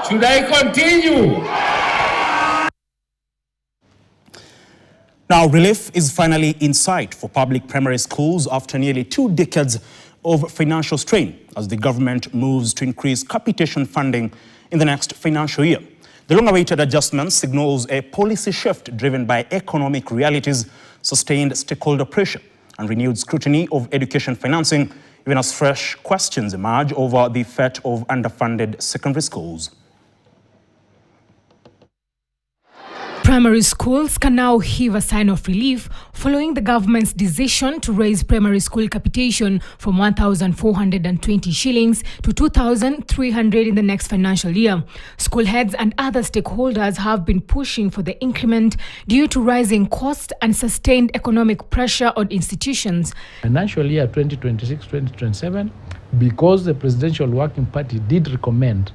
Should I continue? Now, relief is finally in sight for public primary schools after nearly 2 decades of financial strain as the government moves to increase capitation funding in the next financial year. The long-awaited adjustment signals a policy shift driven by economic realities, sustained stakeholder pressure, and renewed scrutiny of education financing, even as fresh questions emerge over the fate of underfunded secondary schools. Primary schools can now heave a sigh of relief following the government's decision to raise primary school capitation from 1,420 shillings to 2,300 in the next financial year. School heads and other stakeholders have been pushing for the increment due to rising costs and sustained economic pressure on institutions. Financial year 2026-2027, because the Presidential Working Party did recommend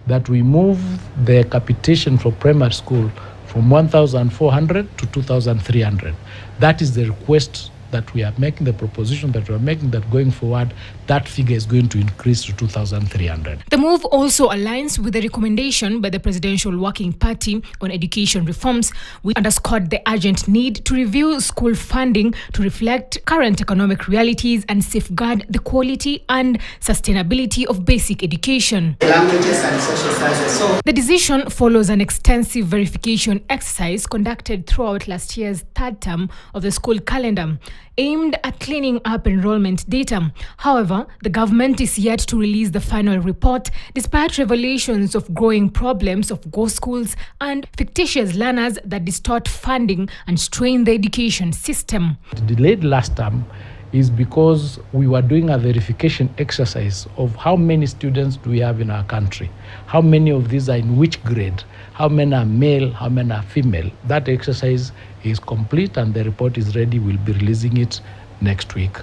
that we move the capitation for primary school from 1,400 to 2,300. That is the request that we are making, the proposition that we are making, that going forward, that figure is going to increase to 2,300. The move also aligns with the recommendation by the Presidential Working Party on education reforms, which underscored the urgent need to review school funding to reflect current economic realities and safeguard the quality and sustainability of basic education. Languages and social sciences. The decision follows an extensive verification exercise conducted throughout last year's third term of the school calendar, aimed at cleaning up enrollment data. However, the government is yet to release the final report, despite revelations of growing problems of ghost schools and fictitious learners that distort funding and strain the education system. Delayed last term is because we were doing a verification exercise of how many students do we have in our country, how many of these are in which grade, how many are male, how many are female. That exercise is complete and the report is ready. We'll be releasing it next week.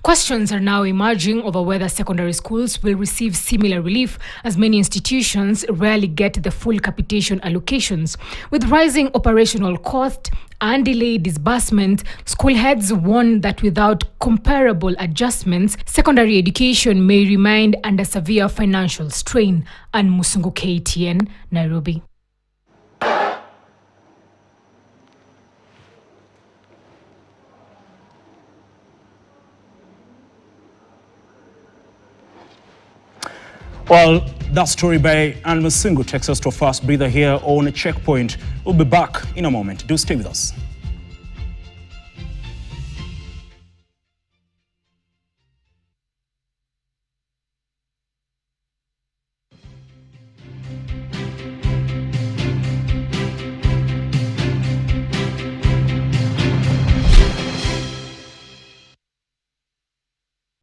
Questions are now emerging over whether secondary schools will receive similar relief, as many institutions rarely get the full capitation allocations. With rising operational cost and delayed disbursement, school heads warn that without comparable adjustments, secondary education may remain under severe financial strain. Anne Musungu, KTN, Nairobi. Well, that story by Anne Musungu takes us to a fast breather here on Checkpoint. We'll be back in a moment. Do stay with us.